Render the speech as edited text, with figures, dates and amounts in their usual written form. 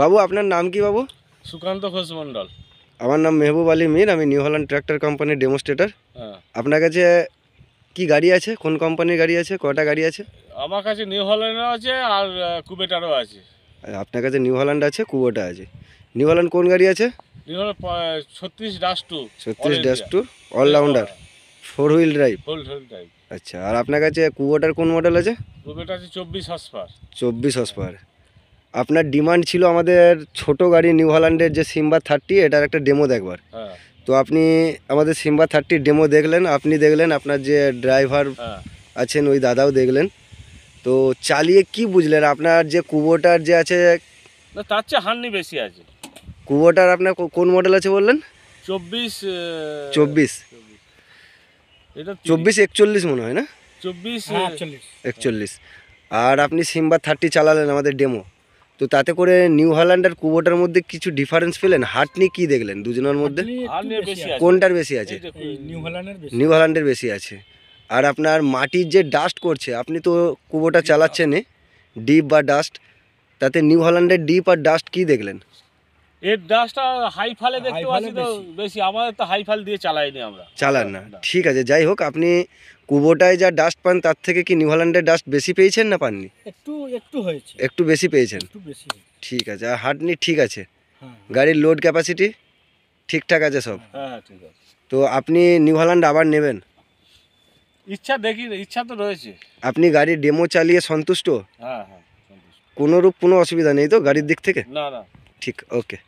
বাবু আপনার নাম কি বাবু? সুকান্ত ঘোষ মন্ডল। আমার নাম মেহবুব আলী মীর, আমি নিউ হল্যান্ড ট্র্যাক্টর কোম্পানির ডেমোস্ট্রেটর। হ্যাঁ, আপনার কাছে কি গাড়ি আছে? কোন কোম্পানির গাড়ি আছে? কটা গাড়ি আছে? আমার কাছে নিউ হল্যান্ডও আছে আর কুবেটারও আছে। আপনার কাছে নিউ হল্যান্ড আছে, কুবোটা আছে। নিউ হল্যান্ড কোন গাড়ি আছে? New Holland 36-2 36-2 all rounder, 4 wheel drive. Full type. আচ্ছা, আর আপনার কাছে কুবোটার কোন মডেল আছে? কুবেটা আছে 24 হর্স পাওয়ার। 24 horse power. আপনার ডিমান্ড ছিল আমাদের ছোট গাড়ি নিউ হল্যান্ডের যে সিম্বা 30, এটার একটা ডেমো দেখবার। হ্যাঁ তো আপনি আমাদের সিম্বা 30 ডেমো দেখলেন, আপনি দেখলেন, আপনার যে ড্রাইভার হ্যাঁ। আছেন ওই দাদাও দেখলেন। তো চালিয়ে কি বুঝলেন? আপনার যে কুবোটার যে আছে, না, তার চেয়ে হান্নি বেশি আছে। কুবোটার আপনার কোন মডেল আছে বললেন? 24 24। এটা 24-41 মনে হয় না? 24 41। আর আপনি সিম্বা 30 চালালেন আমাদের ডেমো, তো তাতে করে নিউ হল্যান্ড আর কুবোটার মধ্যে কিছু ডিফারেন্স পেলেন? হাঁটনি কি দেখলেন দুজনের মধ্যে? হান্নি বেশি আছে। কোনটার বেশি আছে? নিউ হল্যান্ডের বেশি আছে। আর আপনার মাটির যে ডাস্ট করছে, আপনি তো কুবোটা চালাচ্ছেন ডিপ বা ডাস্ট, তাতে নিউ হল্যান্ডের ডিপ আর ডাস্ট কি দেখলেন? এর ডাস্টটা হাই ফালে দেখতে পাচ্ছি তো বেশি। আমাদের তো হাই ফাল দিয়ে চালাইনি আমরা। চালান না, ঠিক আছে। যাই হোক, আপনি কুবোটায় যা ডাস্ট পান তার থেকে কি নিউ হল্যান্ডের ডাস্ট বেশি পেয়েছেন না পাননি? একটু হয়েছে, একটু বেশি পেয়েছেন, একটু বেশি হয়েছে। ঠিক আছে। আর হাঁটনি ঠিক আছে? হ্যাঁ গাড়ির লোড ক্যাপাসিটি ঠিকঠাক আছে সব? হ্যাঁ, ঠিক আছে। তো আপনি নিউ হল্যান্ড আবার নেবেন? ইচ্ছা তো রয়েছে। আপনি গাড়ির ডেমো চালিয়ে সন্তুষ্ট? হ্যাঁ হ্যাঁ, সন্তুষ্ট। কোনোরূপ কোনো অসুবিধা নেই তো গাড়ির দিক থেকে? না না। ঠিক, ওকে।